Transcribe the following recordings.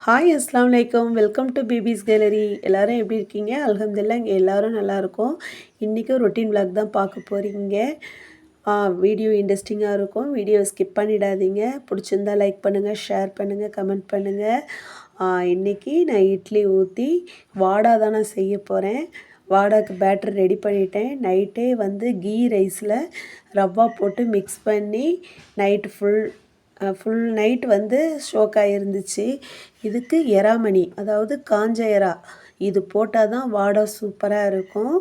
Hi அஸ்ஸலாமு அலைக்கும். Welcome to BB's gallery. எல்லாரும் எப்படி இருக்கீங்க? அல்ஹம்துலில்லாஹ் இங்கே எல்லாரும் நல்லாயிருக்கோம். இன்றைக்கும் ரொட்டீன் விளாக் தான் பார்க்க போகிறீங்க. வீடியோ இன்ட்ரெஸ்டிங்காக இருக்கும். வீடியோ ஸ்கிப் பண்ணிடாதீங்க. பிடிச்சிருந்தா லைக் பண்ணுங்கள், ஷேர் பண்ணுங்கள், கமெண்ட் பண்ணுங்கள். இன்றைக்கி நான் இட்லி ஊற்றி வாடா தான் நான் செய்ய போகிறேன். வாடாக்கு பேட்டர் ரெடி பண்ணிட்டேன். நைட்டே வந்து கீ ரைஸில் ரவா போட்டு மிக்ஸ் பண்ணி நைட்டு ஃபுல் நைட் வந்து ஷோக் ஆகிருந்துச்சு. இதுக்கு எறாமணி, அதாவது காஞ்ச எறா, இது போட்டால் தான் வாடை சூப்பராக இருக்கும்.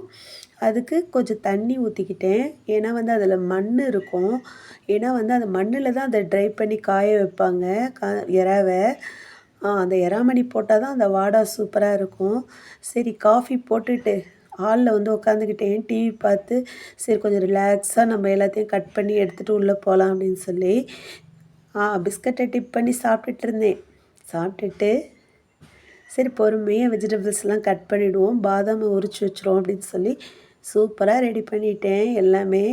அதுக்கு கொஞ்சம் தண்ணி ஊற்றிக்கிட்டேன். ஏன்னா வந்து அதில் மண் இருக்கும். ஏன்னா வந்து அந்த மண்ணில் தான் அதை ட்ரை பண்ணி காய வைப்பாங்க எறாவை. அந்த எறாமணி போட்டால் தான் அந்த வாடை சூப்பராக இருக்கும். சரி, காஃபி போட்டுட்டு ஹாலில் வந்து உட்காந்துக்கிட்டேன் டிவி பார்த்து. சரி, கொஞ்சம் ரிலாக்ஸாக நம்ம எல்லாத்தையும் கட் பண்ணி எடுத்துகிட்டு உள்ளே போகலாம் அப்படின்னு சொல்லி பிஸ்கட்டை டிப் பண்ணி சாப்பிட்டுட்டு இருந்தேன். சாப்பிட்டுட்டு சரி பொறுமையாக வெஜிடபிள்ஸ்லாம் கட் பண்ணிவிடுவோம், பாதாமை உரித்து வச்சுருவோம் அப்படின்னு சொல்லி சூப்பராக ரெடி பண்ணிட்டேன். எல்லாமே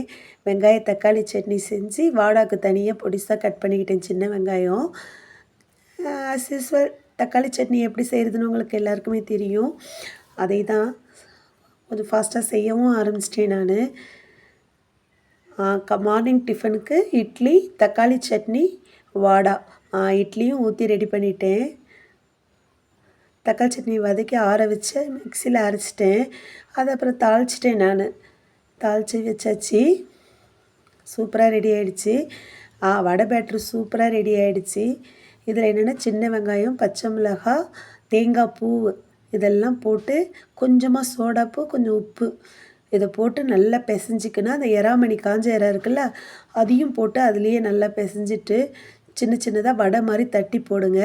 வெங்காய தக்காளி சட்னி செஞ்சு வாடாக்கு தனியாக பொடிசாக கட் பண்ணிக்கிட்டேன், சின்ன வெங்காயம். ஆஸ் யூஸ்வல் தக்காளி சட்னி எப்படி செய்கிறதுன்னு உங்களுக்கு எல்லாருக்குமே தெரியும். அதை தான் கொஞ்சம் ஃபாஸ்ட்டாக செய்யவும் ஆரம்பிச்சிட்டேன் நான். மார்னிங் டிஃபனுக்கு இட்லி, தக்காளி சட்னி, வாடா. இட்லியும் ஊற்றி ரெடி பண்ணிட்டேன். தக்காளி சட்னி வதக்கி ஆற வச்சு மிக்சியில் அரைச்சிட்டேன். அதை அப்புறம் தாளிச்சிட்டேன் நான். தாளித்து வச்சாச்சு. சூப்பராக ரெடி ஆகிடுச்சு. வடை பேட்ரு சூப்பராக ரெடி ஆகிடுச்சு. இதில் என்னென்னா சின்ன வெங்காயம், பச்சை மிளகாய், தேங்காய் பூ இதெல்லாம் போட்டு கொஞ்சமாக சோடாப்பு, கொஞ்சம் உப்பு இதை போட்டு நல்லா பிசைஞ்சிக்கினா அந்த எறாமணி, காஞ்ச எறா இருக்குல்ல, அதையும் போட்டு அதுலேயே நல்லா பிசைஞ்சிட்டு சின்ன சின்னதாக வடை மாதிரி தட்டி போடுங்க.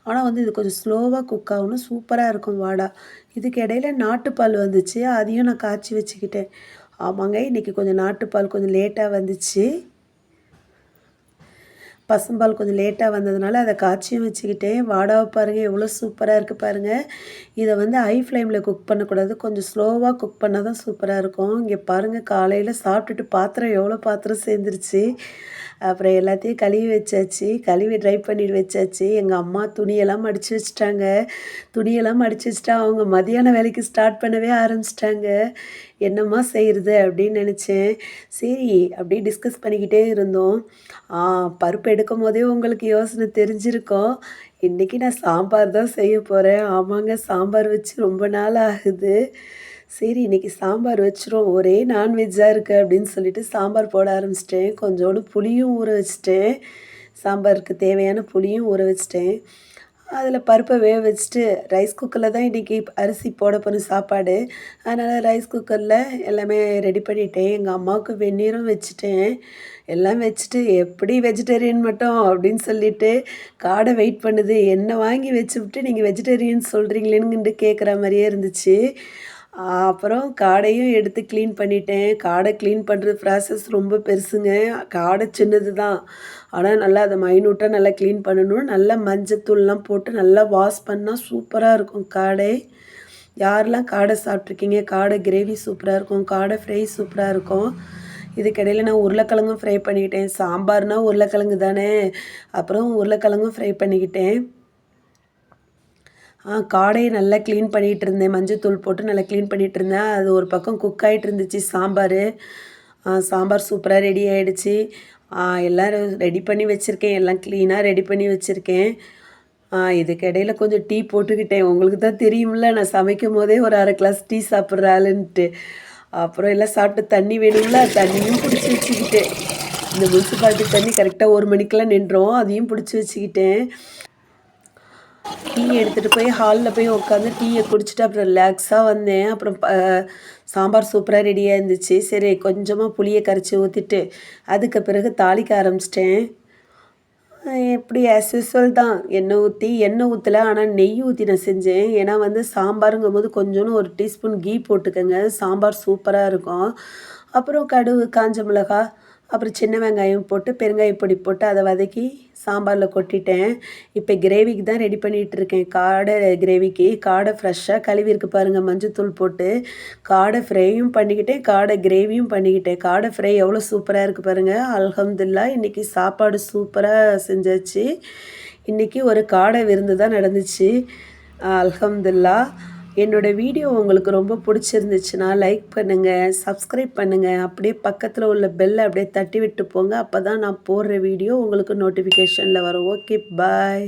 ஆனால் வந்து இது கொஞ்சம் ஸ்லோவாக குக் ஆகணும். சூப்பராக இருக்கும் வாடா. இதுக்கு இடையில நாட்டுப்பால் வந்துச்சு, அதையும் நான் காய்ச்சி வச்சுக்கிட்டேன். ஆமாங்க, இன்றைக்கி கொஞ்சம் நாட்டுப்பால் கொஞ்சம் லேட்டாக வந்துச்சு. பசும்பால் கொஞ்சம் லேட்டாக வந்ததுனால அதை காய்ச்சியும் வச்சுக்கிட்டேன். வாடாவை பாருங்கள் எவ்வளோ சூப்பராக இருக்குது பாருங்கள். இதை வந்து ஹை ஃப்ளேமில் குக் பண்ணக்கூடாது, கொஞ்சம் ஸ்லோவாக குக் பண்ணால் தான் சூப்பராக இருக்கும். இங்கே பாருங்கள், காலையில் சாப்பிட்டுட்டு பாத்திரம் எவ்வளோ பாத்திரம் சேர்ந்துருச்சு. அப்புறம் எல்லாத்தையும் கழுவி வச்சாச்சு, கழுவி ட்ரை பண்ணிட்டு வச்சாச்சு. எங்கள் அம்மா துணியெல்லாம் மடித்து வச்சுட்டாங்க. துணியெல்லாம் மடித்து வச்சுட்டா அவங்க மதியான வேலைக்கு ஸ்டார்ட் பண்ணவே ஆரம்பிச்சிட்டாங்க. என்னம்மா செய்கிறது அப்படின்னு நினச்சேன். சரி, அப்படியே டிஸ்கஸ் பண்ணிக்கிட்டே இருந்தோம். பருப்பு எடுக்கும் போதே உங்களுக்கு யோசனை தெரிஞ்சிருக்கும். இன்றைக்கி நான் சாம்பார் தான் செய்ய போகிறேன். ஆமாங்க, சாம்பார் வச்சு ரொம்ப நாள் ஆகுது. சரி, இன்றைக்கி சாம்பார் வச்சுருவோம், ஒரே நான்வெஜ்ஜாக இருக்குது அப்படின்னு சொல்லிட்டு சாம்பார் போட ஆரம்பிச்சிட்டேன். கொஞ்சோண்டு புளியும் ஊற வச்சுட்டேன். சாம்பாருக்கு தேவையான புளியும் ஊற வச்சுட்டேன். அதில் பருப்பை வேக வச்சுட்டு ரைஸ் குக்கரில் தான் இன்றைக்கி அரிசி போட போகிறேன் சாப்பாடு. அதனால் ரைஸ் குக்கரில் எல்லாமே ரெடி பண்ணிட்டேன். எங்கள் அம்மாவுக்கு வெந்நீரும் வச்சுட்டேன். எல்லாம் வச்சுட்டு எப்படி வெஜிடேரியன் மட்டும் அப்படின்னு சொல்லிட்டு காடை வெயிட் பண்ணுது. என்ன வாங்கி வச்சுவிட்டு நீங்கள் வெஜிடேரியன் சொல்கிறீங்களேன்னு கேட்குற மாதிரியே இருந்துச்சு. அப்புறம் காடையும் எடுத்து க்ளீன் பண்ணிட்டேன். காடை க்ளீன் பண்ணுற ப்ராசஸ் ரொம்ப பெருசுங்க. காடை சின்னது தான், ஆனால் நல்லா அதை மைனூட்டாக நல்லா க்ளீன் பண்ணணும். நல்லா மஞ்சத்தூள்லாம் போட்டு நல்லா வாஷ் பண்ணால் சூப்பராக இருக்கும் காடை. யாரெல்லாம் காடை சாப்பிட்ருக்கீங்க? காடை கிரேவி சூப்பராக இருக்கும், காடை ஃப்ரை சூப்பராக இருக்கும். இதுக்கிடையில் நான் உருளைக்கிழங்கும் ஃப்ரை பண்ணிக்கிட்டேன். சாம்பார்னால் உருளைக்கிழங்கு தானே, அப்புறம் உருளைக்கிழங்கும் ஃப்ரை பண்ணிக்கிட்டேன். காடையை நல்லா க்ளீன் பண்ணிகிட்டு இருந்தேன். மஞ்சத்தூள் போட்டு நல்லா க்ளீன் பண்ணிகிட்டு இருந்தேன். அது ஒரு பக்கம் குக் ஆகிட்டு இருந்துச்சு சாம்பார். சாம்பார் சூப்பராக ரெடி ஆகிடுச்சு. எல்லாம் ரெடி பண்ணி வச்சுருக்கேன். எல்லாம் க்ளீனாக ரெடி பண்ணி வச்சுருக்கேன். இதுக்கு இடையில கொஞ்சம் டீ போட்டுக்கிட்டேன். உங்களுக்கு தான் தெரியும்ல, நான் சமைக்கும் போதே ஒரு 1/2 கிளாஸ் டீ சாப்பிட்ற ஆளுன்ட்டு. அப்புறம் எல்லாம் சாப்பிட்டு தண்ணி வேணும்ல, தண்ணியும் பிடிச்சி வச்சுக்கிட்டேன். இந்த முனிசிபாலிட்டி தண்ணி கரெக்டாக 1 மணிக்கெலாம் நின்றோம், அதையும் பிடிச்சி வச்சுக்கிட்டேன். டீ எடுத்துகிட்டு போய் ஹாலில் போய் உட்காந்து டீயை குடிச்சிட்டு அப்புறம் ரிலாக்ஸாக வந்தேன். அப்புறம் சாம்பார் சூப்பராக ரெடியாக இருந்துச்சு. சரி, கொஞ்சமாக புளியை கரைச்சி ஊற்றிட்டு அதுக்கு பிறகு தாளிக்க ஆரம்பிச்சிட்டேன். எப்படி ஆஸ் யூஸ்வல் தான், எண்ணெய் ஊற்றலை, ஆனால் நெய் ஊற்றி நான் செஞ்சேன். ஏன்னா வந்து சாம்பாருங்கும் போது கொஞ்சோன்னு 1 டீஸ்பூன் கீ போட்டுக்கோங்க, சாம்பார் சூப்பராக இருக்கும். அப்புறம் கடுகு, காஞ்ச மிளகாய், அப்புறம் சின்ன வெங்காயம் போட்டு பெருங்காய பொடி போட்டு அதை வதக்கி சாம்பாரில் கொட்டிட்டேன். இப்போ கிரேவிக்கு தான் ரெடி பண்ணிகிட்ருக்கேன். காடை கிரேவிக்கு காடை ஃப்ரெஷ்ஷாக கழுவிருக்கு பாருங்கள், மஞ்சத்தூள் போட்டு காடை ஃப்ரையும் பண்ணிக்கிட்டேன், காடை கிரேவியும் பண்ணிக்கிட்டேன். காடை ஃப்ரை எவ்வளோ சூப்பராக இருக்குது பாருங்கள். அல்ஹம்துலில்லாஹ், இன்றைக்கி சாப்பாடு சூப்பராக செஞ்சாச்சு. இன்றைக்கி ஒரு காடை விருந்து தான் நடந்துச்சு. அல்ஹம்துலில்லாஹ். என்னோட வீடியோ உங்களுக்கு ரொம்ப பிடிச்சிருந்துச்சுன்னா லைக் பண்ணுங்கள், சப்ஸ்கிரைப் பண்ணுங்கள். அப்படியே பக்கத்தில் உள்ள பெல்லை அப்படியே தட்டி விட்டு போங்க. அப்போ தான் நான் போடுற வீடியோ உங்களுக்கு நோட்டிஃபிகேஷனில் வரும். ஓகே, பாய்.